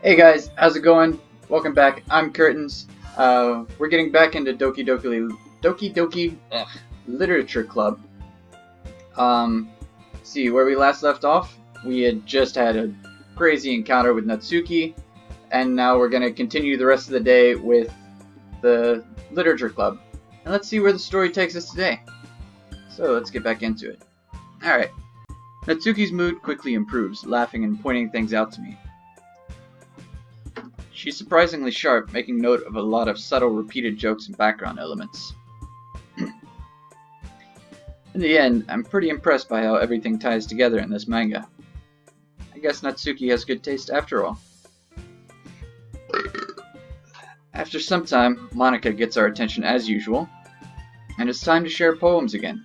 Hey guys, how's it going? Welcome back. I'm Curtains. We're getting back into Doki Doki Literature Club. See where we last left off. We had just had a crazy encounter with Natsuki, and now we're gonna continue the rest of the day with the Literature Club. And let's see where the story takes us today. So let's get back into it. Alright. Natsuki's mood quickly improves, laughing and pointing things out to me. She's surprisingly sharp, making note of a lot of subtle repeated jokes and background elements. In the end, I'm pretty impressed by how everything ties together in this manga. I guess Natsuki has good taste after all. After some time, Monika gets our attention as usual, and it's time to share poems again.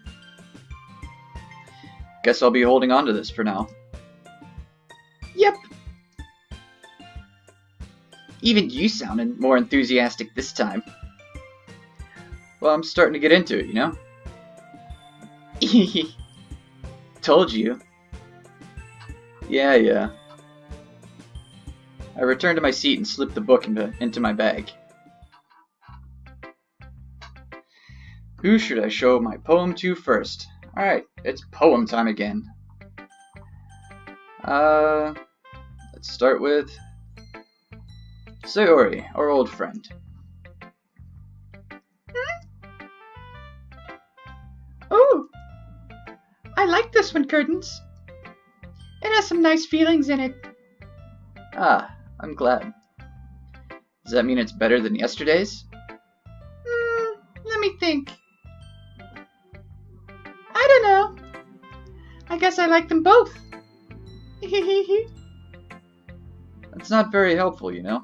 Guess I'll be holding on to this for now. Yep. Even you sounded more enthusiastic this time. Well, I'm starting to get into it, you know? Told you. Yeah. I returned to my seat and slipped the book into my bag. Who should I show my poem to first? Alright, it's poem time again. Let's start with Sayori, our old friend. Oh, I like this one, Curtains. It has some nice feelings in it. Ah, I'm glad. Does that mean it's better than yesterday's? Let me think. I don't know. I guess I like them both. That's not very helpful, you know?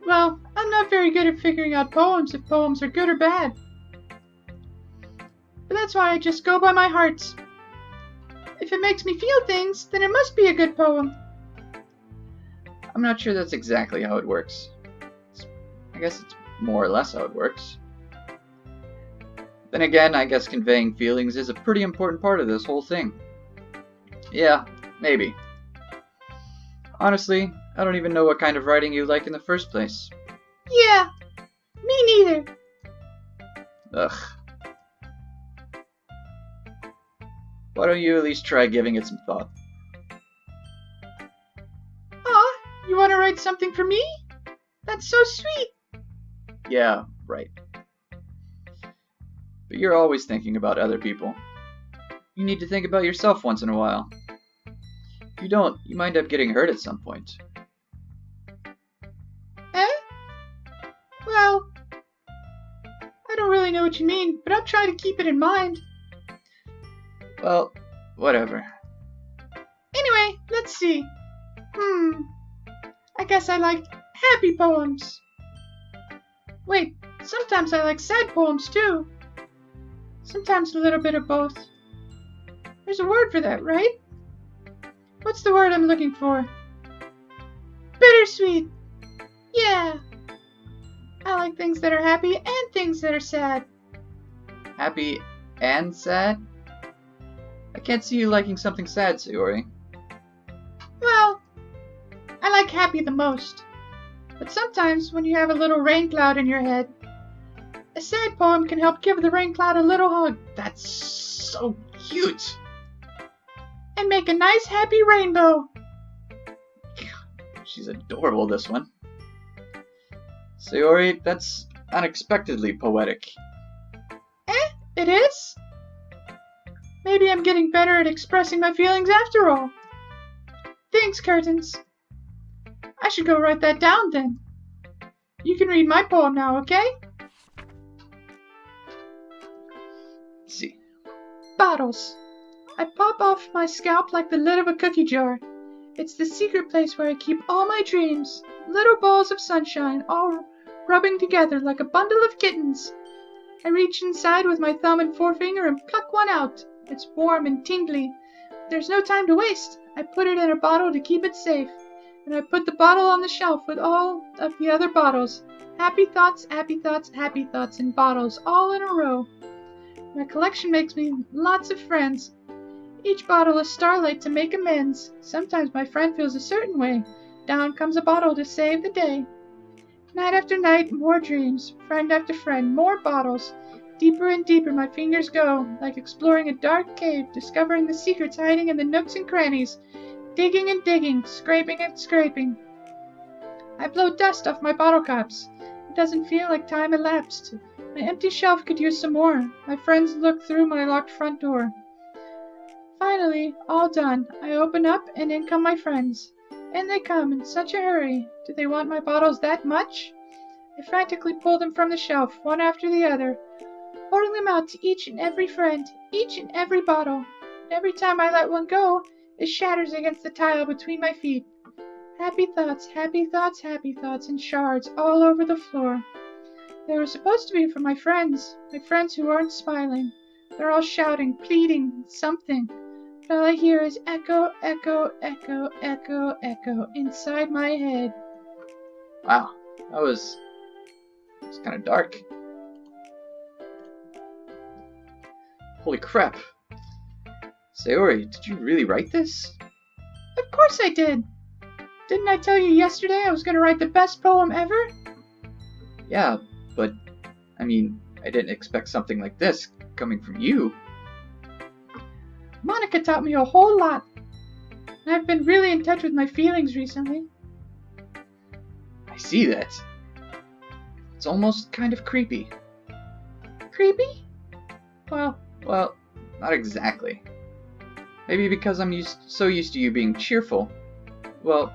Well, I'm not very good at figuring out poems if poems are good or bad. But that's why I just go by my heart. If it makes me feel things, then it must be a good poem. I'm not sure that's exactly how it works. I guess it's more or less how it works. Then again, I guess conveying feelings is a pretty important part of this whole thing. Yeah, maybe. Honestly, I don't even know what kind of writing you like in the first place. Yeah, me neither. Ugh. Why don't you at least try giving it some thought? Aw, you want to write something for me? That's so sweet. Yeah, right. But you're always thinking about other people. You need to think about yourself once in a while. If you don't, you might end up getting hurt at some point. Well, I don't really know what you mean, but I'll try to keep it in mind. Well, whatever. Anyway, let's see. I guess I like happy poems. Wait, sometimes I like sad poems too. Sometimes a little bit of both. There's a word for that, right? What's the word I'm looking for? Bittersweet. Yeah. I like things that are happy and things that are sad. Happy and sad? I can't see you liking something sad, Sayori. Well, I like happy the most. But sometimes when you have a little rain cloud in your head, a sad poem can help give the rain cloud a little hug. That's so cute! And make a nice happy rainbow. She's adorable, this one. Sayori, that's unexpectedly poetic. It is? Maybe I'm getting better at expressing my feelings after all. Thanks, Curtains. I should go write that down then. You can read my poem now, okay? Let's see. Bottles. I pop off my scalp like the lid of a cookie jar. It's the secret place where I keep all my dreams. Little balls of sunshine, all rubbing together like a bundle of kittens. I reach inside with my thumb and forefinger and pluck one out. It's warm and tingly. There's no time to waste. I put it in a bottle to keep it safe. And I put the bottle on the shelf with all of the other bottles. Happy thoughts, happy thoughts, happy thoughts in bottles all in a row. My collection makes me lots of friends. Each bottle is starlight to make amends. Sometimes my friend feels a certain way. Down comes a bottle to save the day. Night after night, more dreams. Friend after friend, more bottles. Deeper and deeper my fingers go, like exploring a dark cave, discovering the secrets hiding in the nooks and crannies. Digging and digging, scraping and scraping. I blow dust off my bottle caps. It doesn't feel like time elapsed. My empty shelf could use some more. My friends look through my locked front door. Finally, all done. I open up, and in come my friends. In they come in such a hurry. Do they want my bottles that much? I frantically pull them from the shelf, one after the other, holding them out to each and every friend, each and every bottle. And every time I let one go, it shatters against the tile between my feet. Happy thoughts, happy thoughts, happy thoughts, in shards all over the floor. They were supposed to be for my friends who aren't smiling. They're all shouting, pleading, something. But all I hear is echo, echo, echo, echo, echo inside my head. Wow, that was kind of dark. Holy crap. Sayori, did you really write this? Of course I did. Didn't I tell you yesterday I was going to write the best poem ever? Yeah, but, I mean, I didn't expect something like this coming from you. Monica taught me a whole lot. And I've been really in touch with my feelings recently. I see that. It's almost kind of creepy. Creepy? Well, not exactly. Maybe because I'm so used to you being cheerful. Well,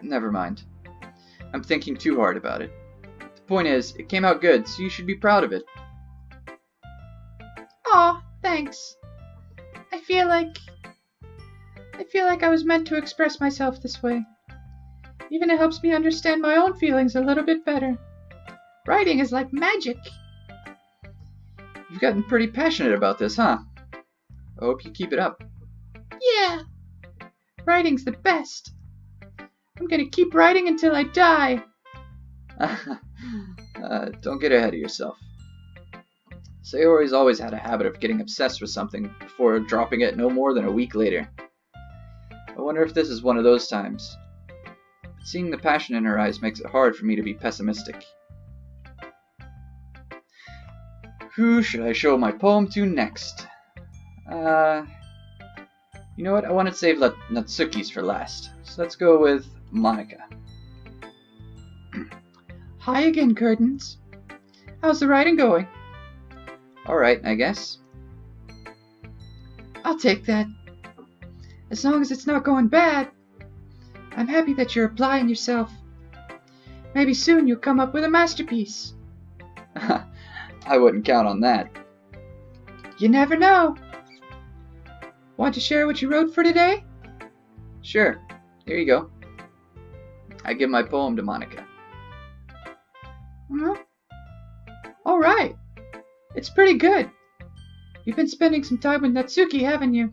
never mind. I'm thinking too hard about it. The point is, it came out good, so you should be proud of it. Aw, thanks. I feel like I was meant to express myself this way. Even it helps me understand my own feelings a little bit better. Writing is like magic. You've gotten pretty passionate about this, huh? I hope you keep it up. Yeah. Writing's the best. I'm gonna keep writing until I die. Don't get ahead of yourself. Sayori's always had a habit of getting obsessed with something before dropping it no more than a week later. I wonder if this is one of those times. But seeing the passion in her eyes makes it hard for me to be pessimistic. Who should I show my poem to next? You know what? I want to save Natsuki's for last. So let's go with Monica. Hi again, Curtains. How's the writing going? Alright, I guess. I'll take that. As long as it's not going bad. I'm happy that you're applying yourself. Maybe soon you'll come up with a masterpiece. I wouldn't count on that. You never know. Want to share what you wrote for today? Sure. Here you go. I give my poem to Monica. All right. It's pretty good. You've been spending some time with Natsuki, haven't you?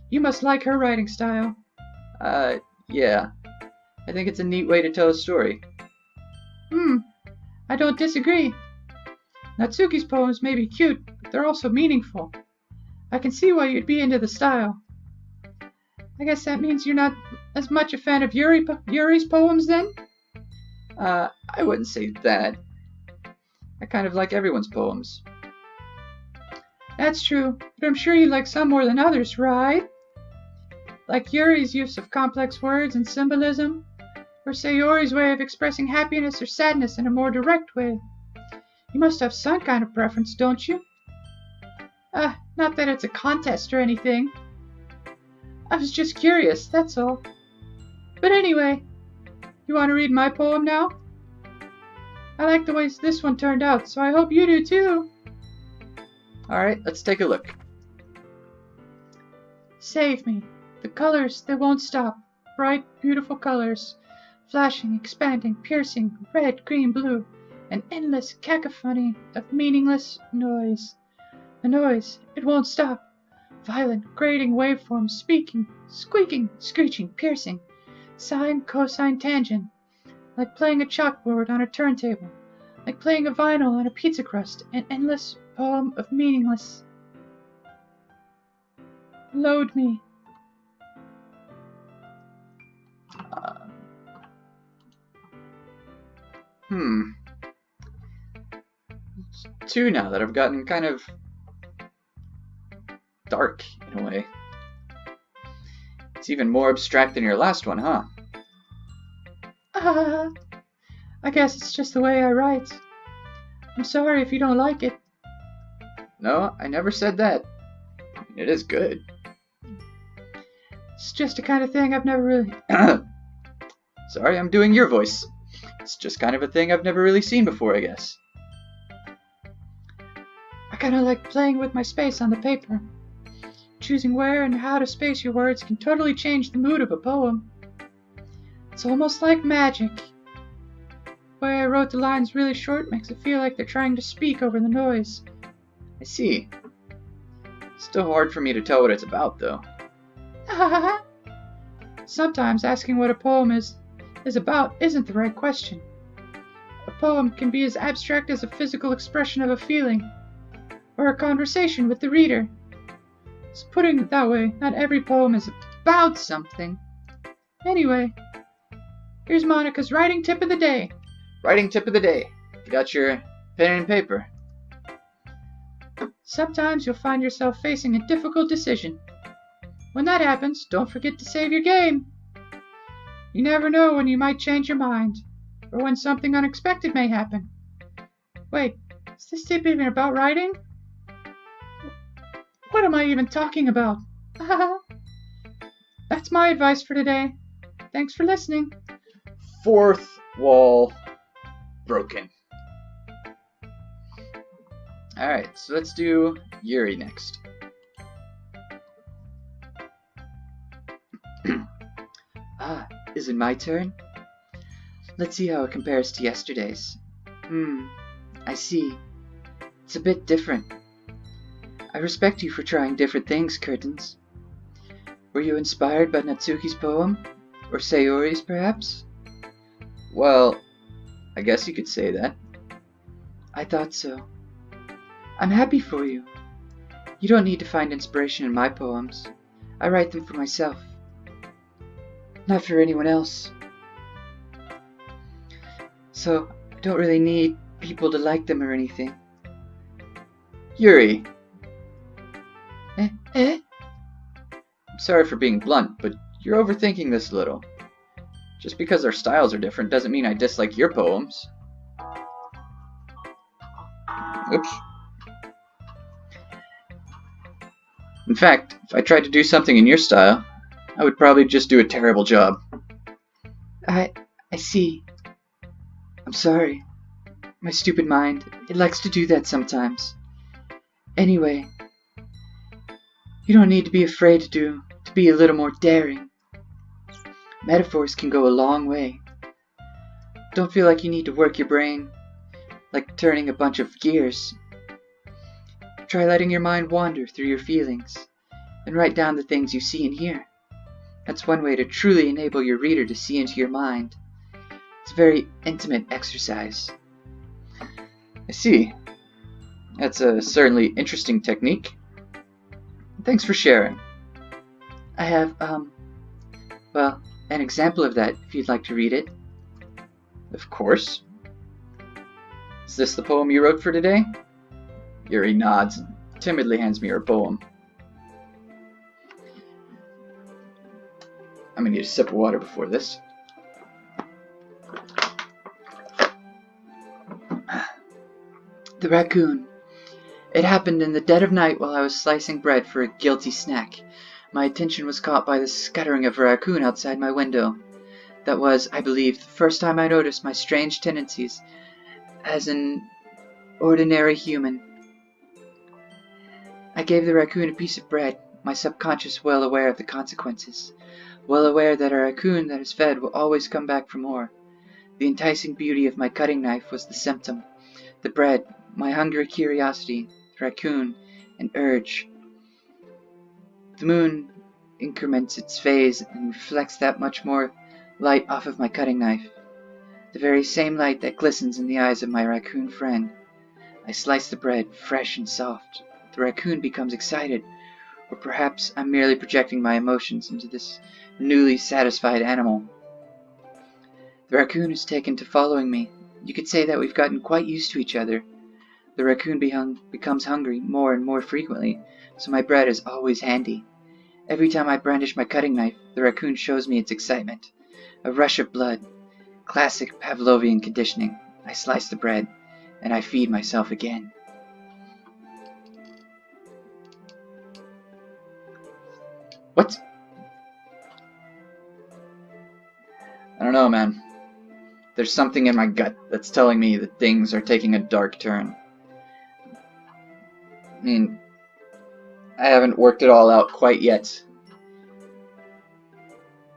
You must like her writing style. Yeah. I think it's a neat way to tell a story. I don't disagree. Natsuki's poems may be cute, but they're also meaningful. I can see why you'd be into the style. I guess that means you're not as much a fan of Yuri's poems then? I wouldn't say that. I kind of like everyone's poems. That's true, but I'm sure you like some more than others, right? Like Yuri's use of complex words and symbolism, or Sayori's way of expressing happiness or sadness in a more direct way. You must have some kind of preference, don't you? Not that it's a contest or anything. I was just curious, that's all. But anyway, you want to read my poem now? I like the way this one turned out, so I hope you do too. Alright, let's take a look. Save me. The colors, they won't stop. Bright, beautiful colors. Flashing, expanding, piercing, red, green, blue. An endless cacophony of meaningless noise. The noise, it won't stop. Violent, grating waveforms speaking, squeaking, screeching, piercing. Sine, cosine, tangent. Like playing a chalkboard on a turntable. Like playing a vinyl on a pizza crust. An endless poem of meaningless. Load me. Two now that have gotten kind of dark in a way. It's even more abstract than your last one, huh? I guess it's just the way I write. I'm sorry if you don't like it. No, I never said that. It is good. It's just the kind of thing I've never really... Sorry, I'm doing your voice. It's just kind of a thing I've never really seen before, I guess. I kind of like playing with my space on the paper. Choosing where and how to space your words can totally change the mood of a poem. It's almost like magic. The way I wrote the lines really short makes it feel like they're trying to speak over the noise. I see. Still hard for me to tell what it's about, though. Sometimes asking what a poem is about isn't the right question. A poem can be as abstract as a physical expression of a feeling, or a conversation with the reader. So putting it that way, not every poem is about something. Anyway, here's Monica's writing tip of the day. Writing tip of the day. You got your pen and paper. Sometimes you'll find yourself facing a difficult decision. When that happens, don't forget to save your game. You never know when you might change your mind, or when something unexpected may happen. Wait, is this tip even about writing? What am I even talking about? That's my advice for today. Thanks for listening. Fourth wall broken. Alright, so let's do Yuri next. Is it my turn? Let's see how it compares to yesterday's. I see. It's a bit different. I respect you for trying different things, Curtains. Were you inspired by Natsuki's poem? Or Sayori's, perhaps? Well, I guess you could say that. I thought so. I'm happy for you. You don't need to find inspiration in my poems. I write them for myself. Not for anyone else. So, I don't really need people to like them or anything. Yuri. I'm sorry for being blunt, but you're overthinking this a little. Just because our styles are different doesn't mean I dislike your poems. Oops. In fact, if I tried to do something in your style, I would probably just do a terrible job. I see. I'm sorry. My stupid mind, it likes to do that sometimes. Anyway, you don't need to be afraid to be a little more daring. Metaphors can go a long way. Don't feel like you need to work your brain like turning a bunch of gears. Try letting your mind wander through your feelings and write down the things you see and hear. That's one way to truly enable your reader to see into your mind. It's a very intimate exercise. I see. That's a certainly interesting technique. Thanks for sharing. I have, well, an example of that if you'd like to read it. Of course. Is this the poem you wrote for today? Yuri nods and timidly hands me her poem. I'm gonna need a sip of water before this. The raccoon. It happened in the dead of night while I was slicing bread for a guilty snack. My attention was caught by the scuttering of a raccoon outside my window. That was, I believe, the first time I noticed my strange tendencies as an ordinary human. I gave the raccoon a piece of bread, my subconscious well aware of the consequences, well aware that a raccoon that is fed will always come back for more. The enticing beauty of my cutting knife was the symptom. The bread, my hungry curiosity, the raccoon, an urge. The moon increments its phase and reflects that much more light off of my cutting knife. The very same light that glistens in the eyes of my raccoon friend. I slice the bread, fresh and soft. The raccoon becomes excited, Or perhaps I'm merely projecting my emotions into this newly satisfied animal. The raccoon has taken to following me. You could say that we've gotten quite used to each other. The raccoon becomes hungry more and more frequently, so my bread is always handy. Every time I brandish my cutting knife, the raccoon shows me its excitement. A rush of blood. Classic Pavlovian conditioning. I slice the bread, and I feed myself again. What? I don't know, man. There's something in my gut that's telling me that things are taking a dark turn. I mean, I haven't worked it all out quite yet.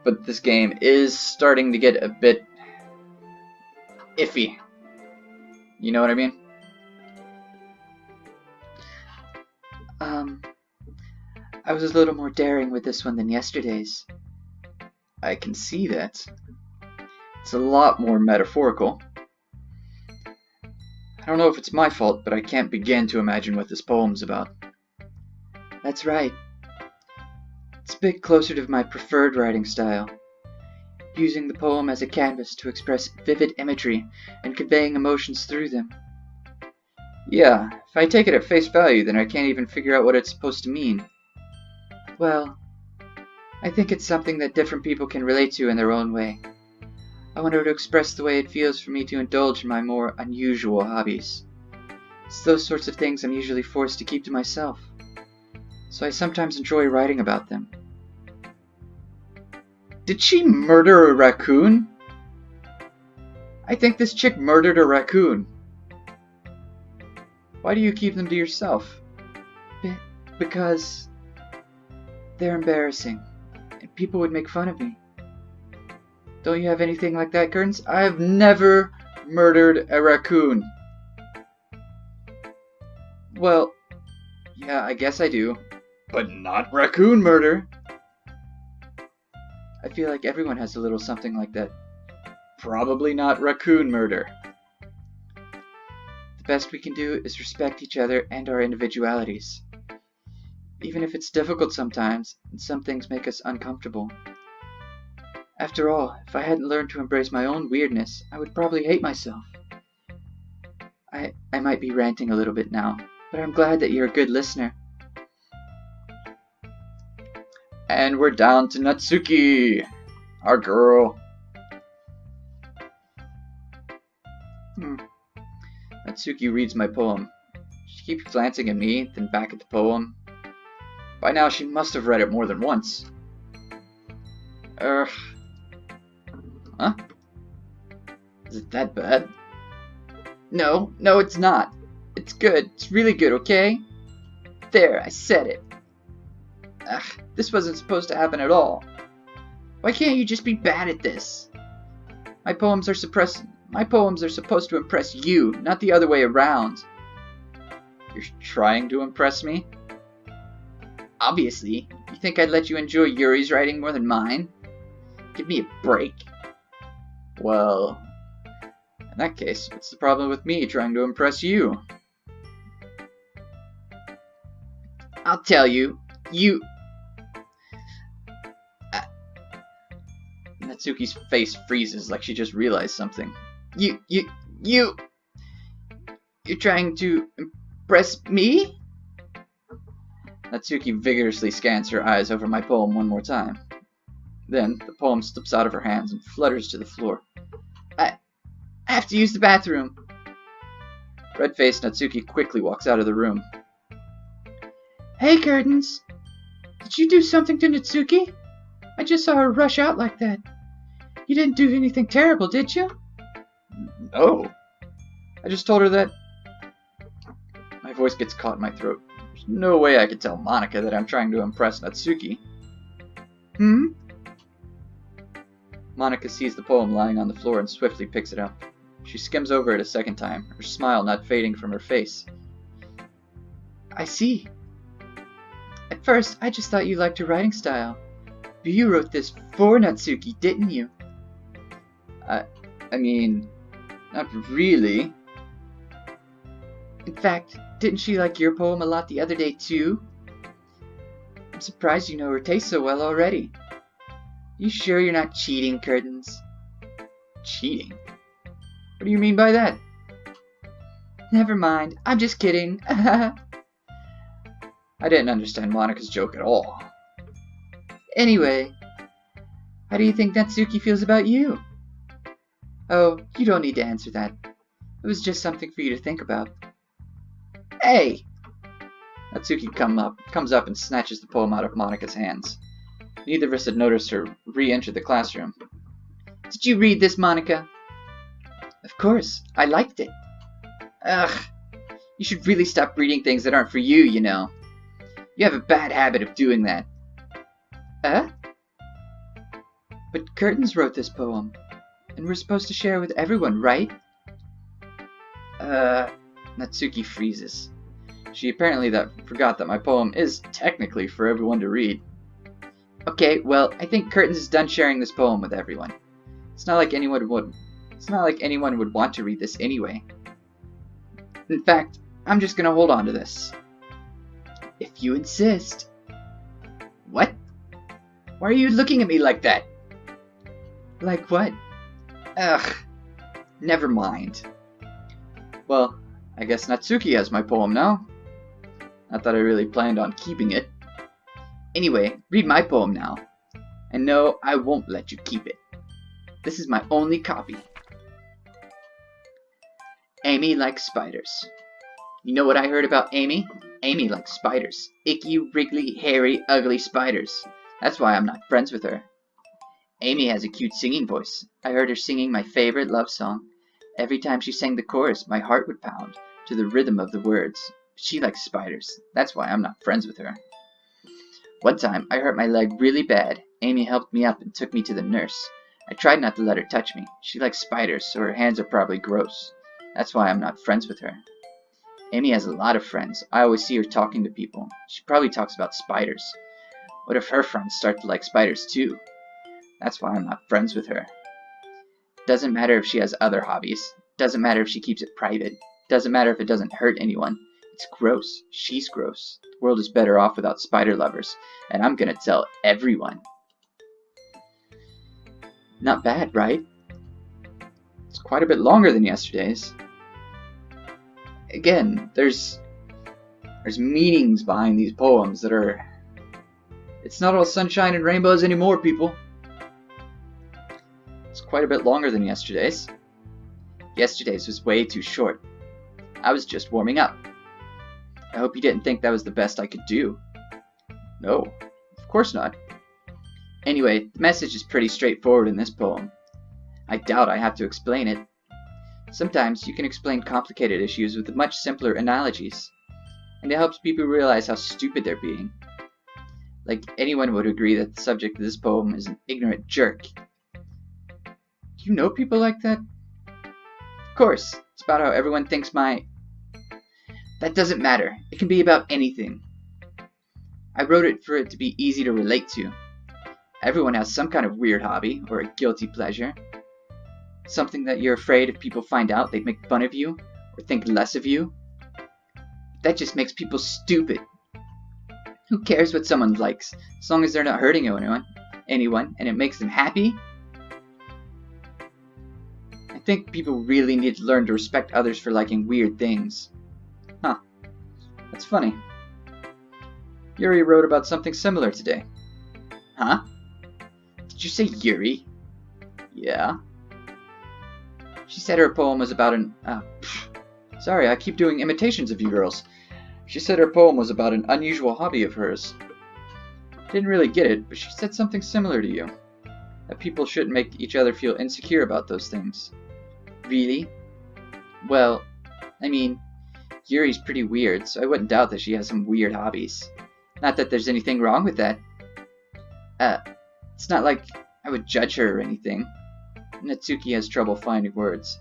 But this game is starting to get a bit iffy. You know what I mean? I was a little more daring with this one than yesterday's. I can see that. It's a lot more metaphorical. I don't know if it's my fault, but I can't begin to imagine what this poem's about. That's right. It's a bit closer to my preferred writing style, using the poem as a canvas to express vivid imagery and conveying emotions through them. Yeah, if I take it at face value, then I can't even figure out what it's supposed to mean. Well, I think it's something that different people can relate to in their own way. I wanted to express the way it feels for me to indulge in my more unusual hobbies. It's those sorts of things I'm usually forced to keep to myself, so I sometimes enjoy writing about them. Did she murder a raccoon? I think this chick murdered a raccoon. Why do you keep them to yourself? Because they're embarrassing, and people would make fun of me. Don't you have anything like that, Curtains? I've never murdered a raccoon. Well, yeah, I guess I do. But not raccoon murder. I feel like everyone has a little something like that. Probably not raccoon murder. The best we can do is respect each other and our individualities. Even if it's difficult sometimes, and some things make us uncomfortable. After all, if I hadn't learned to embrace my own weirdness, I would probably hate myself. I might be ranting a little bit now, but I'm glad that you're a good listener. And we're down to Natsuki, our girl. Natsuki reads my poem. She keeps glancing at me, then back at the poem. By now she must have read it more than once. Huh? Is it that bad? No, it's not. It's good. It's really good, okay? There, I said it. This wasn't supposed to happen at all. Why can't you just be bad at this? My poems are supposed to impress you, not the other way around. You're trying to impress me? Obviously. You think I'd let you enjoy Yuri's writing more than mine? Give me a break. Well, in that case, what's the problem with me trying to impress you? I'll tell you. Natsuki's face freezes like she just realized something. You're trying to impress me? Natsuki vigorously scans her eyes over my poem one more time. Then, the poem slips out of her hands and flutters to the floor. I have to use the bathroom. Red-faced Natsuki quickly walks out of the room. Hey, Curtains. Did you do something to Natsuki? I just saw her rush out like that. You didn't do anything terrible, did you? No. I just told her that... My voice gets caught in my throat. There's no way I could tell Monika that I'm trying to impress Natsuki. Monika sees the poem lying on the floor and swiftly picks it up. She skims over it a second time, her smile not fading from her face. I see. At first, I just thought you liked her writing style. But you wrote this for Natsuki, didn't you? I mean, not really. In fact, didn't she like your poem a lot the other day, too? I'm surprised you know her taste so well already. You sure you're not cheating, Curtains? Cheating? What do you mean by that? Never mind, I'm just kidding. I didn't understand Monika's joke at all. Anyway, how do you think Natsuki feels about you? Oh, you don't need to answer that. It was just something for you to think about. Hey! Natsuki comes up and snatches the poem out of Monika's hands. Neither of us had noticed her re-enter the classroom. Did you read this, Monika? Of course, I liked it. Ugh, you should really stop reading things that aren't for you, you know. You have a bad habit of doing that. But Curtains wrote this poem, and we're supposed to share it with everyone, right? Natsuki freezes. She apparently forgot that my poem is technically for everyone to read. Okay, well, I think Curtains is done sharing this poem with everyone. It's not like anyone would want to read this anyway. In fact, I'm just gonna hold on to this. If you insist. What? Why are you looking at me like that? Like what? Ugh. Never mind. Well, I guess Natsuki has my poem now. Not that I really planned on keeping it. Anyway, read my poem now. And no, I won't let you keep it. This is my only copy. Amy likes spiders. You know what I heard about Amy? Amy likes spiders. Icky, wriggly, hairy, ugly spiders. That's why I'm not friends with her. Amy has a cute singing voice. I heard her singing my favorite love song. Every time she sang the chorus, my heart would pound to the rhythm of the words. She likes spiders. That's why I'm not friends with her. One time, I hurt my leg really bad. Amy helped me up and took me to the nurse. I tried not to let her touch me. She likes spiders, so her hands are probably gross. That's why I'm not friends with her. Amy has a lot of friends. I always see her talking to people. She probably talks about spiders. What if her friends start to like spiders too? That's why I'm not friends with her. Doesn't matter if she has other hobbies. Doesn't matter if she keeps it private. Doesn't matter if it doesn't hurt anyone. It's gross. She's gross. The world is better off without spider lovers. And I'm gonna tell everyone. Not bad, right? It's quite a bit longer than yesterday's. Again, there's meanings behind these poems that are... It's not all sunshine and rainbows anymore, people. It's quite a bit longer than yesterday's. Yesterday's was way too short. I was just warming up. I hope you didn't think that was the best I could do. No, of course not. Anyway, the message is pretty straightforward in this poem. I doubt I have to explain it. Sometimes you can explain complicated issues with much simpler analogies, and it helps people realize how stupid they're being. Like, anyone would agree that the subject of this poem is an ignorant jerk. Do you know people like that? Of course, it's about how everyone thinks That doesn't matter. It can be about anything. I wrote it for it to be easy to relate to. Everyone has some kind of weird hobby, or a guilty pleasure. Something that you're afraid if people find out they'd make fun of you, or think less of you. That just makes people stupid. Who cares what someone likes, as long as they're not hurting anyone, and it makes them happy? I think people really need to learn to respect others for liking weird things. Huh. That's funny. Yuri wrote about something similar today. Huh? Did you say Yuri? Yeah. She said her poem was about Sorry, I keep doing imitations of you girls. She said her poem was about an unusual hobby of hers. Didn't really get it, but she said something similar to you. That people shouldn't make each other feel insecure about those things. Really? Well, I mean, Yuri's pretty weird, so I wouldn't doubt that she has some weird hobbies. Not that there's anything wrong with that. It's not like I would judge her or anything. Natsuki has trouble finding words.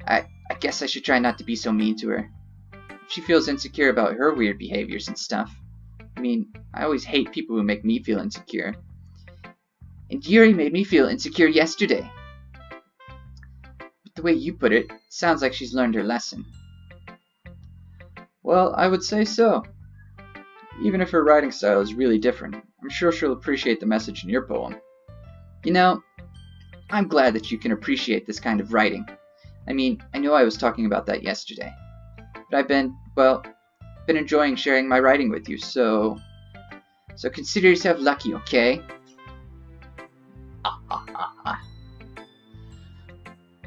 I guess I should try not to be so mean to her. If she feels insecure about her weird behaviors and stuff. I mean, I always hate people who make me feel insecure. And Yuri made me feel insecure yesterday. But the way you put it, sounds like she's learned her lesson. Well, I would say so. Even if her writing style is really different, I'm sure she'll appreciate the message in your poem. You know, I'm glad that you can appreciate this kind of writing. I mean, I know I was talking about that yesterday. But I've been enjoying sharing my writing with you, so consider yourself lucky, okay?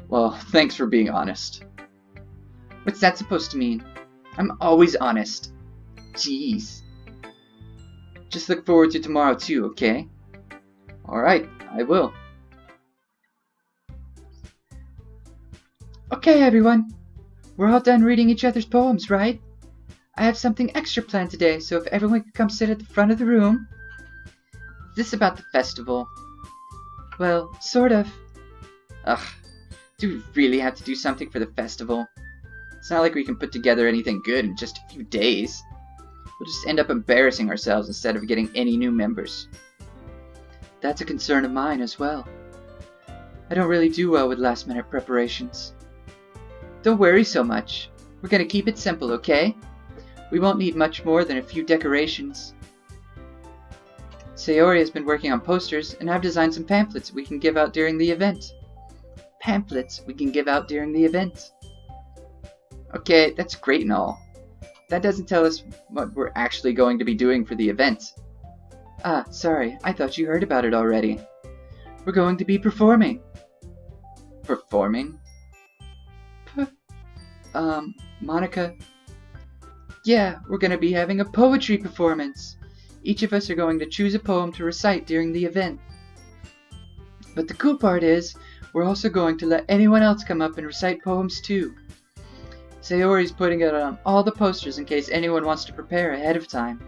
Well, thanks for being honest. What's that supposed to mean? I'm always honest. Jeez. Just look forward to tomorrow too, okay? Alright, I will. Okay, everyone. We're all done reading each other's poems, right? I have something extra planned today, so if everyone could come sit at the front of the room. Is this about the festival? Well, sort of. Ugh, do we really have to do something for the festival? It's not like we can put together anything good in just a few days. We'll just end up embarrassing ourselves instead of getting any new members. That's a concern of mine as well. I don't really do well with last-minute preparations. Don't worry so much. We're gonna keep it simple, okay? We won't need much more than a few decorations. Sayori has been working on posters, and I've designed some pamphlets we can give out during the event. Okay, that's great and all. That doesn't tell us what we're actually going to be doing for the event. Ah, sorry, I thought you heard about it already. We're going to be performing. Performing? Monica. Yeah, we're going to be having a poetry performance. Each of us are going to choose a poem to recite during the event. But the cool part is, we're also going to let anyone else come up and recite poems too. Sayori's putting it on all the posters in case anyone wants to prepare ahead of time.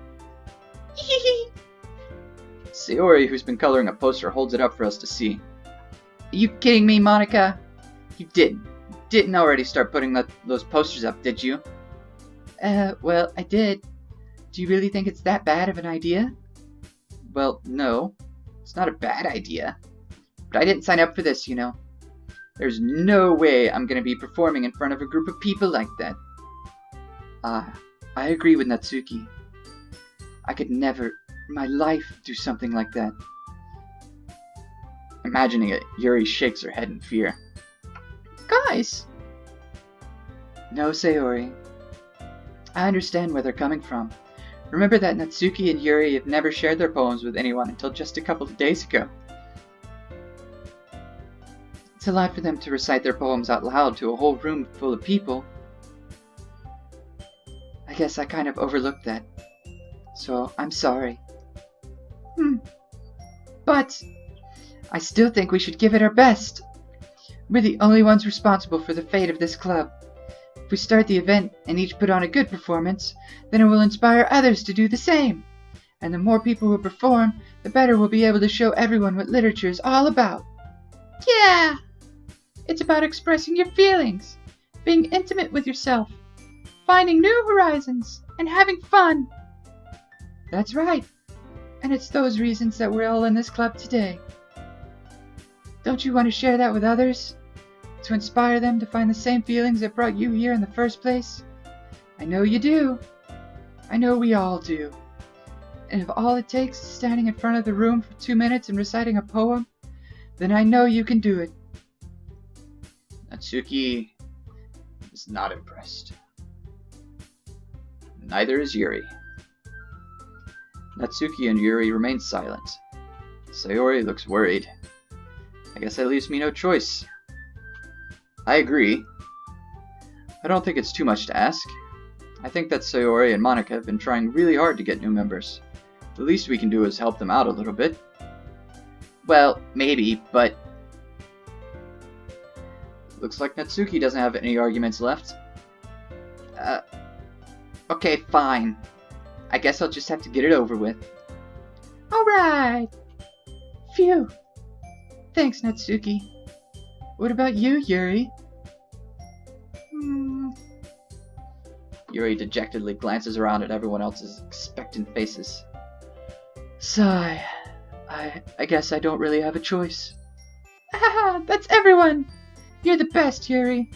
Sayori, who's been coloring a poster, holds it up for us to see. Are you kidding me, Monica? You didn't already start putting those posters up, did you? Well, I did. Do you really think it's that bad of an idea? Well, no. It's not a bad idea. But I didn't sign up for this, you know. There's no way I'm going to be performing in front of a group of people like that. I agree with Natsuki. I could never in my life do something like that. Imagining it, Yuri shakes her head in fear. Guys! No, Sayori. I understand where they're coming from. Remember that Natsuki and Yuri have never shared their poems with anyone until just a couple of days ago. It's a lot for them to recite their poems out loud to a whole room full of people. I guess I kind of overlooked that. So, I'm sorry. But I still think we should give it our best. We're the only ones responsible for the fate of this club. If we start the event and each put on a good performance, then it will inspire others to do the same. And the more people who perform, the better we'll be able to show everyone what literature is all about. Yeah! It's about expressing your feelings, being intimate with yourself, finding new horizons, and having fun. That's right. And it's those reasons that we're all in this club today. Don't you want to share that with others? To inspire them to find the same feelings that brought you here in the first place? I know you do. I know we all do. And if all it takes is standing in front of the room for 2 minutes and reciting a poem, then I know you can do it. Natsuki is not impressed. Neither is Yuri. Natsuki and Yuri remain silent. Sayori looks worried. I guess that leaves me no choice. I agree. I don't think it's too much to ask. I think that Sayori and Monica have been trying really hard to get new members. The least we can do is help them out a little bit. Well, maybe, but... Looks like Natsuki doesn't have any arguments left. Okay, fine. I guess I'll just have to get it over with. Alright! Phew! Thanks, Natsuki. What about you, Yuri? Yuri dejectedly glances around at everyone else's expectant faces. Sigh. I guess I don't really have a choice. That's everyone! You're the best, Yuri.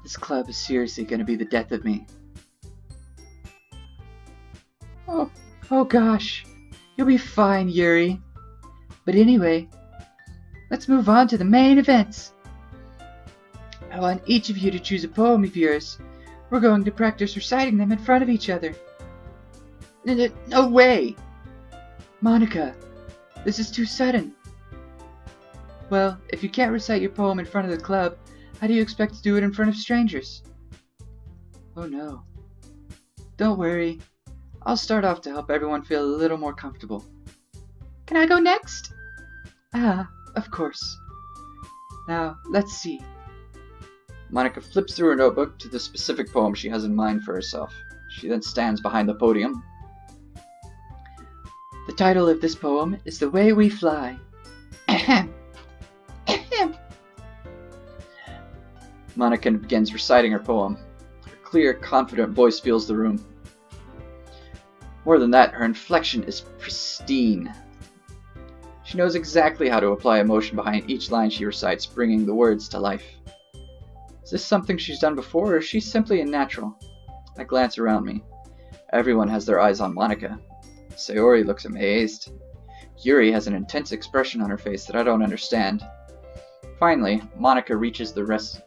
This club is seriously going to be the death of me. Oh gosh, you'll be fine, Yuri. But anyway, let's move on to the main events. I want each of you to choose a poem of yours. We're going to practice reciting them in front of each other. No way! Monica, this is too sudden. Well, if you can't recite your poem in front of the club, how do you expect to do it in front of strangers? Oh no. Don't worry. I'll start off to help everyone feel a little more comfortable. Can I go next? Of course. Now, let's see. Monica flips through her notebook to the specific poem she has in mind for herself. She then stands behind the podium. The title of this poem is The Way We Fly. Ahem. Ahem. Monica begins reciting her poem. Her clear, confident voice fills the room. More than that, her inflection is pristine. She knows exactly how to apply emotion behind each line she recites, bringing the words to life. Is this something she's done before, or is she simply a natural? I glance around me. Everyone has their eyes on Monica. Sayori looks amazed. Yuri has an intense expression on her face that I don't understand. Finally, Monica reaches the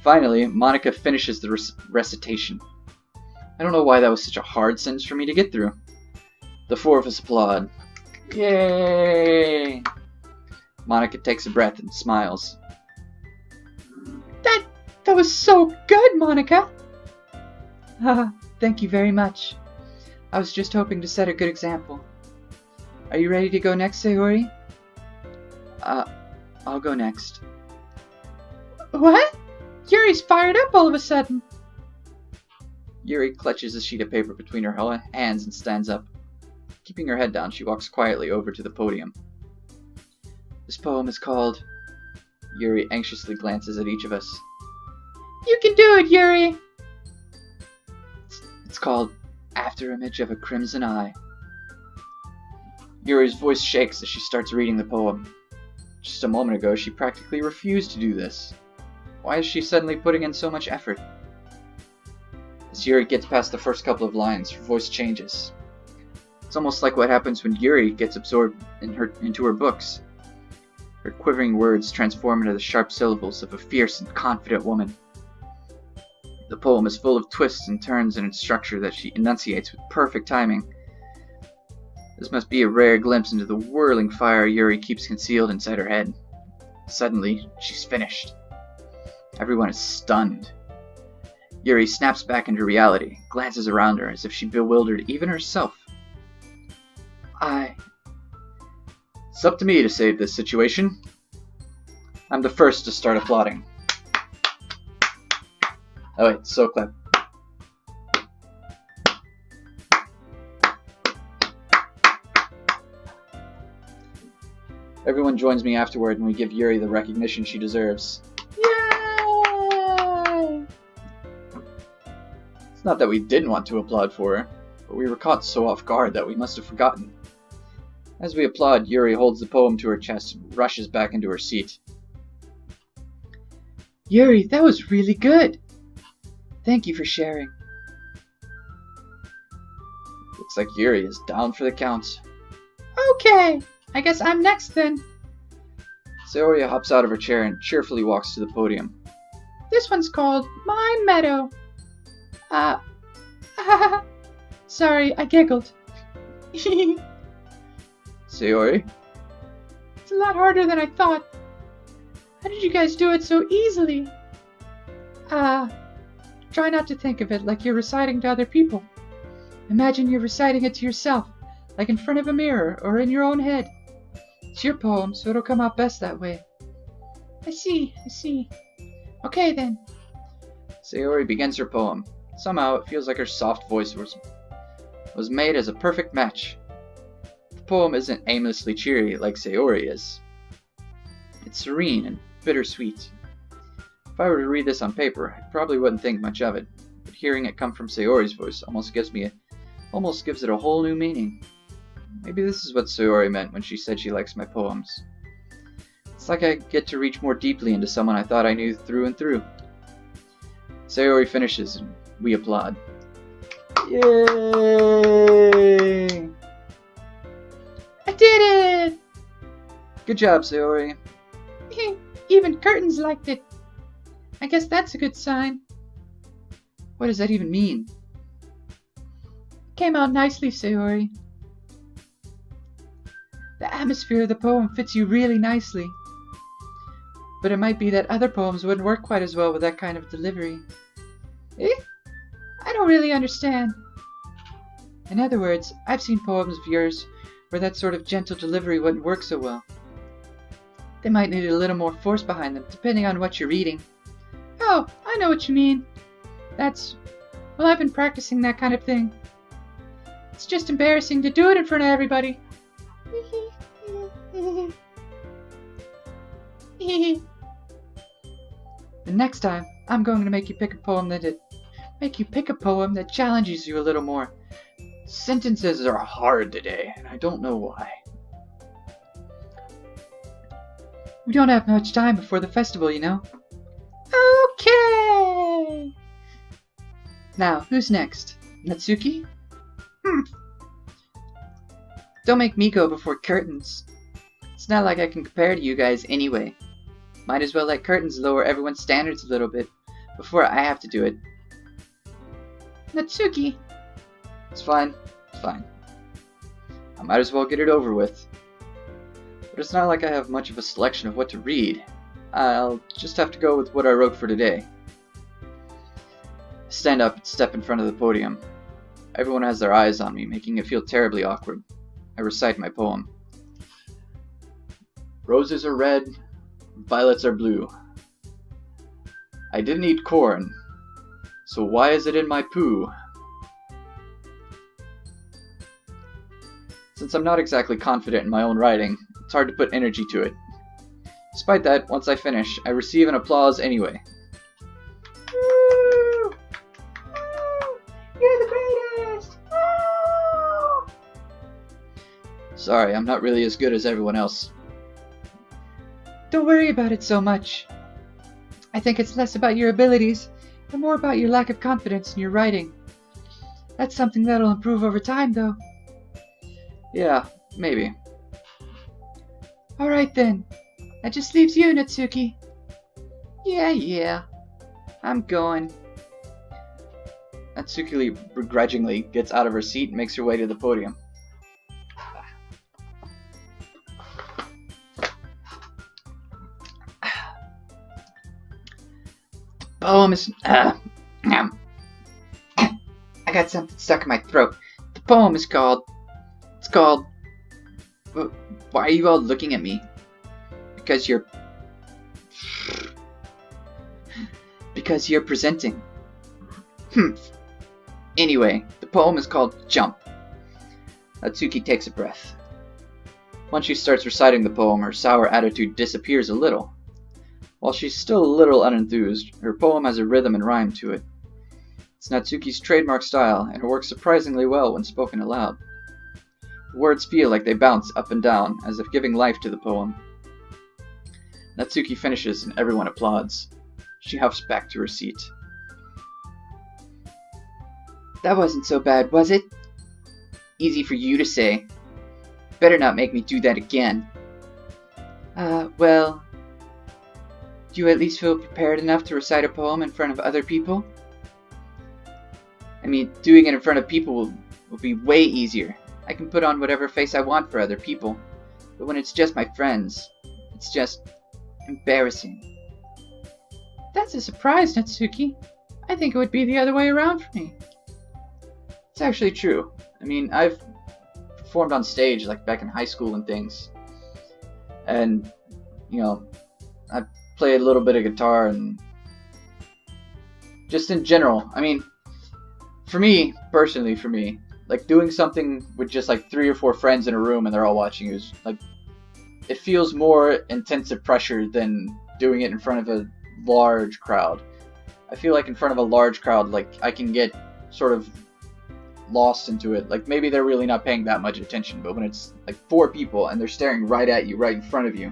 Finally, Monica finishes the recitation. I don't know why that was such a hard sentence for me to get through. The four of us applaud. Yay! Monica takes a breath and smiles. That was so good, Monica! Thank you very much. I was just hoping to set a good example. Are you ready to go next, Sayori? I'll go next. What? Yuri's fired up all of a sudden. Yuri clutches a sheet of paper between her hands and stands up. Keeping her head down, she walks quietly over to the podium. This poem is called... Yuri anxiously glances at each of us. You can do it, Yuri! It's called Afterimage of a Crimson Eye. Yuri's voice shakes as she starts reading the poem. Just a moment ago, she practically refused to do this. Why is she suddenly putting in so much effort? As Yuri gets past the first couple of lines, her voice changes. It's almost like what happens when Yuri gets absorbed into her books. Her quivering words transform into the sharp syllables of a fierce and confident woman. The poem is full of twists and turns in its structure that she enunciates with perfect timing. This must be a rare glimpse into the whirling fire Yuri keeps concealed inside her head. Suddenly, she's finished. Everyone is stunned. Yuri snaps back into reality, glances around her as if she bewildered even herself. It's up to me to save this situation. I'm the first to start applauding. Oh wait, so clap. Everyone joins me afterward and we give Yuri the recognition she deserves. Yay! It's not that we didn't want to applaud for her, but we were caught so off guard that we must have forgotten. As we applaud, Yuri holds the poem to her chest and rushes back into her seat. Yuri, that was really good. Thank you for sharing. Looks like Yuri is down for the count. Okay, I guess I'm next then. Sayori hops out of her chair and cheerfully walks to the podium. This one's called My Meadow. Sorry, I giggled. Sayori? It's a lot harder than I thought. How did you guys do it so easily? Try not to think of it like you're reciting to other people. Imagine you're reciting it to yourself, like in front of a mirror or in your own head. It's your poem, so it'll come out best that way. I see. Okay then. Sayori begins her poem. Somehow it feels like her soft voice was made as a perfect match. The poem isn't aimlessly cheery like Sayori is. It's serene and bittersweet. If I were to read this on paper, I probably wouldn't think much of it, but hearing it come from Sayori's voice almost gives it a whole new meaning. Maybe this is what Sayori meant when she said she likes my poems. It's like I get to reach more deeply into someone I thought I knew through and through. Sayori finishes, and We applaud. Yay! I did it! Good job, Sayori. Even curtains liked it. I guess that's a good sign. What does that even mean? Came out nicely, Sayori. The atmosphere of the poem fits you really nicely. But it might be that other poems wouldn't work quite as well with that kind of delivery. I don't really understand. In other words, I've seen poems of yours where that sort of gentle delivery wouldn't work so well. They might need a little more force behind them, depending on what you're reading. Oh, I know what you mean. Well, I've been practicing that kind of thing. It's just embarrassing to do it in front of everybody. The next time, I'm going to make you pick a poem that challenges you a little more. Sentences are hard today, and I don't know why. We don't have much time before the festival, you know. Okay! Now, who's next? Natsuki? Don't make me go before curtains. It's not like I can compare to you guys anyway. Might as well let curtains lower everyone's standards a little bit before I have to do it. Natsuki! It's fine. I might as well get it over with. But it's not like I have much of a selection of what to read. I'll just have to go with what I wrote for today. I stand up and step in front of the podium. Everyone has their eyes on me, making it feel terribly awkward. I recite my poem. Roses are red, violets are blue. I didn't eat corn, so why is it in my poo? Since I'm not exactly confident in my own writing, it's hard to put energy to it. Despite that, once I finish, I receive an applause anyway. Woo! You're the greatest! Woo! Sorry, I'm not really as good as everyone else. Don't worry about it so much. I think it's less about your abilities and more about your lack of confidence in your writing. That's something that'll improve over time, though. Yeah, maybe. Alright then. That just leaves you, Natsuki. Yeah. I'm going. Natsuki begrudgingly gets out of her seat and makes her way to the podium. The poem is... I got something stuck in my throat. The poem is called... It's called... Why are you all looking at me? Because you're presenting. Anyway, the poem is called Jump. Natsuki takes a breath. Once she starts reciting the poem, her sour attitude disappears a little. While she's still a little unenthused, her poem has a rhythm and rhyme to it. It's Natsuki's trademark style, and it works surprisingly well when spoken aloud. The words feel like they bounce up and down, as if giving life to the poem. Natsuki finishes and everyone applauds. She huffs back to her seat. That wasn't so bad, was it? Easy for you to say. Better not make me do that again. Well... Do you at least feel prepared enough to recite a poem in front of other people? I mean, doing it in front of people will be way easier. I can put on whatever face I want for other people. But when it's just my friends, it's just... embarrassing. That's a surprise, Natsuki. I think it would be the other way around for me. It's actually true. I mean, I've performed on stage like back in high school and things. And, you know, I played a little bit of guitar and just in general. I mean, personally for me, like doing something with just like 3 or 4 friends in a room and they're all watching you is like, it feels more intensive pressure than doing it in front of a large crowd. I feel like in front of a large crowd, like I can get sort of lost into it. Like maybe they're really not paying that much attention, but when it's like 4 people and they're staring right at you, right in front of you,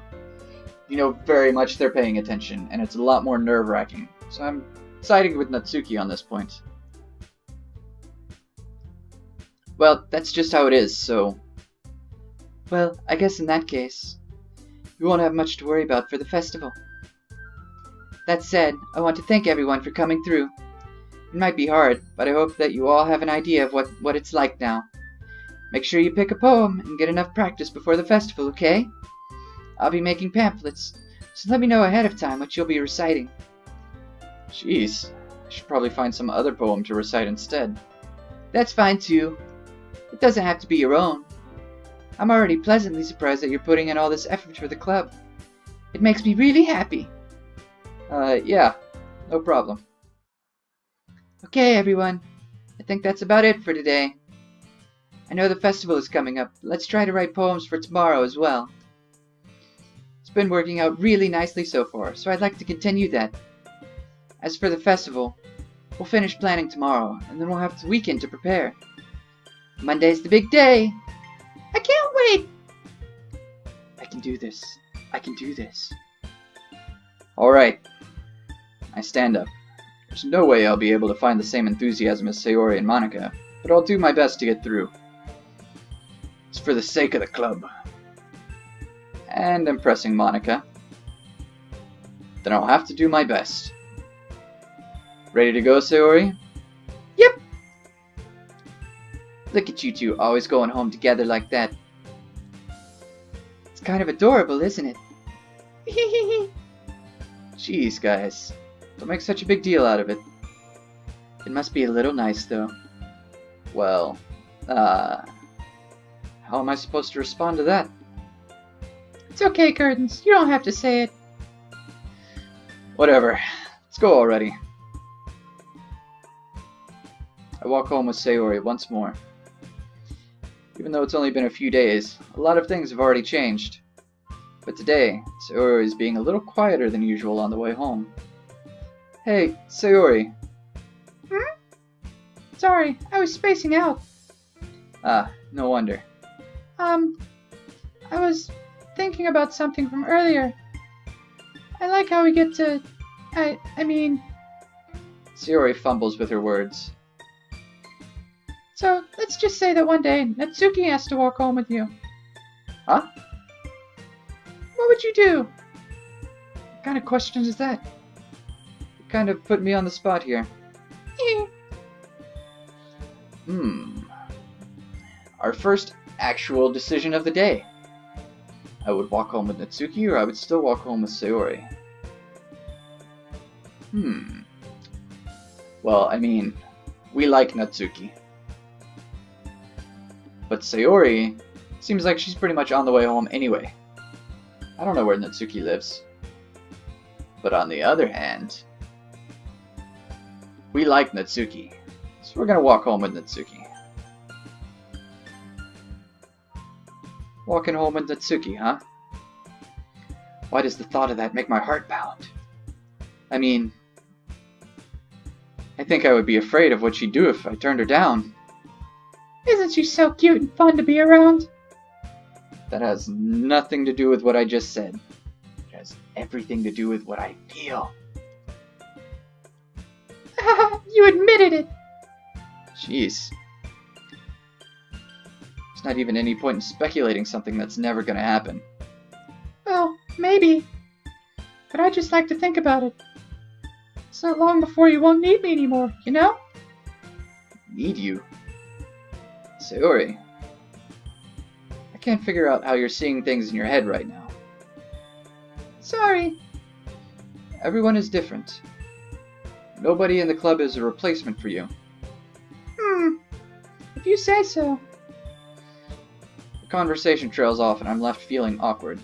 you know very much they're paying attention, and it's a lot more nerve-wracking. So I'm siding with Natsuki on this point. Well, that's just how it is, so... Well, I guess in that case, you won't have much to worry about for the festival. That said, I want to thank everyone for coming through. It might be hard, but I hope that you all have an idea of what it's like now. Make sure you pick a poem and get enough practice before the festival, okay? I'll be making pamphlets, so let me know ahead of time what you'll be reciting. Jeez, I should probably find some other poem to recite instead. That's fine too. It doesn't have to be your own. I'm already pleasantly surprised that you're putting in all this effort for the club. It makes me really happy. Yeah, no problem. Okay, everyone. I think that's about it for today. I know the festival is coming up. Let's try to write poems for tomorrow as well. It's been working out really nicely so far, so I'd like to continue that. As for the festival, we'll finish planning tomorrow, and then we'll have the weekend to prepare. Monday's the big day. I can't wait. I can do this. I can do this. Alright. I stand up. There's no way I'll be able to find the same enthusiasm as Sayori and Monica, but I'll do my best to get through. It's for the sake of the club. And I'm pressing Monica. Then I'll have to do my best. Ready to go, Sayori? Yep. Look at you two always going home together like that. It's kind of adorable, isn't it? Jeez, guys. Don't make such a big deal out of it. It must be a little nice, though. Well, how am I supposed to respond to that? It's okay, Curtains. You don't have to say it. Whatever. Let's go already. I walk home with Sayori once more. Even though it's only been a few days, a lot of things have already changed. But today, Sayori is being a little quieter than usual on the way home. Hey, Sayori. Sorry, I was spacing out. Ah, no wonder. I was thinking about something from earlier. I like how we get to... I mean... Sayori fumbles with her words. So, let's just say that one day, Natsuki has to walk home with you. Huh? What would you do? What kind of question is that? You kind of put me on the spot here. Our first actual decision of the day. I would walk home with Natsuki, or I would still walk home with Sayori. Well, I mean, we like Natsuki. But Sayori seems like she's pretty much on the way home anyway. I don't know where Natsuki lives. But on the other hand, we like Natsuki. So we're gonna walk home with Natsuki. Walking home with Natsuki, huh? Why does the thought of that make my heart pound? I mean, I think I would be afraid of what she'd do if I turned her down. Isn't she so cute and fun to be around? That has nothing to do with what I just said. It has everything to do with what I feel. You admitted it! Jeez. There's not even any point in speculating something that's never gonna happen. Well, maybe. But I just like to think about it. It's not long before you won't need me anymore, you know? Need you? Sayori. I can't figure out how you're seeing things in your head right now. Sorry. Everyone is different. Nobody in the club is a replacement for you. If you say so. The conversation trails off and I'm left feeling awkward.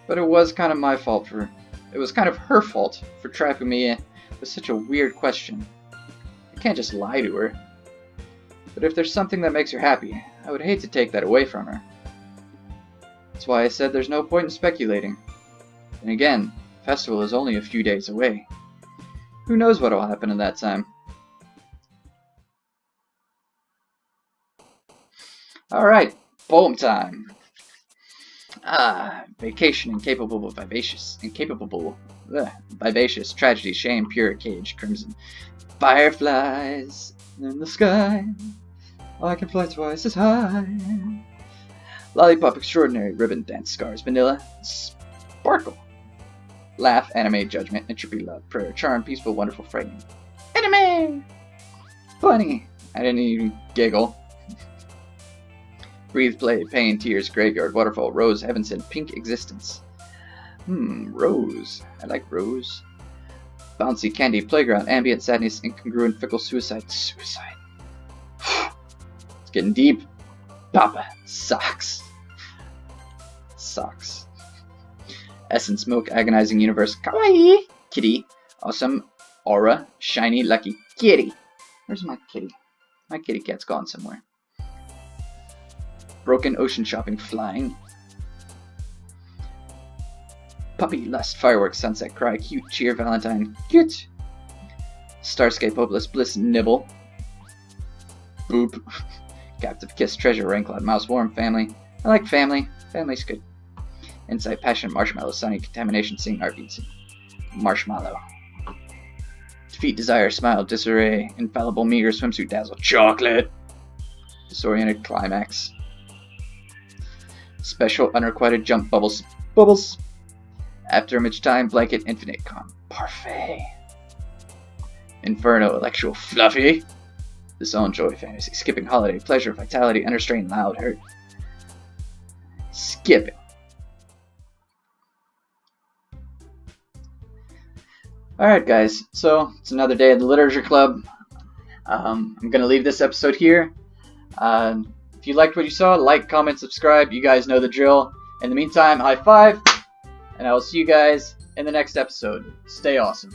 But it was kind of my fault for... It was kind of her fault for trapping me in with such a weird question. I can't just lie to her. But if there's something that makes her happy, I would hate to take that away from her. That's why I said there's no point in speculating. And again, the festival is only a few days away. Who knows what will happen in that time? Alright, poem time. Vacation, incapable, vivacious, vivacious, tragedy, shame, pure, cage, crimson, fireflies in the sky. I can fly twice as high. Lollipop extraordinary, ribbon dance scars, vanilla, sparkle. Laugh, anime, judgment, entropy, love, prayer, charm, peaceful, wonderful, frightening. Anime! Funny. I didn't even giggle. Breathe, play, pain, tears, graveyard, waterfall, rose, heaven sent, pink existence. Rose. I like rose. Bouncy, candy, playground, ambient, sadness, incongruent, fickle, suicide. Suicide. It's getting deep. Papa. Socks. Socks. Essence, milk, agonizing universe, kawaii. Kitty. Awesome. Aura. Shiny, lucky. Kitty. Where's my kitty? My kitty cat's gone somewhere. Broken, ocean shopping, flying. Puppy, lust, fireworks, sunset, cry, cute, cheer, valentine, cute. Starscape, hopeless, bliss, nibble. Boop. Captive, kiss, treasure, rain cloud, mouse, warm, family. I like family. Family's good. Insight, passion, marshmallow, sunny, contamination, sing, heartbeats. Marshmallow. Defeat, desire, smile, disarray, infallible, meager, swimsuit, dazzle, chocolate. Disoriented, climax. Special, unrequited, jump, bubbles, bubbles. After image time, blanket, infinite, calm, parfait. Inferno, intellectual, fluffy. Disown, joy, fantasy, skipping, holiday, pleasure, vitality, unrestrained, loud, hurt. Skipping. Alright guys, so it's another day at the Literature Club. I'm going to leave this episode here. If you liked what you saw, like, comment, subscribe. You guys know the drill. In the meantime, high five, and I will see you guys in the next episode. Stay awesome.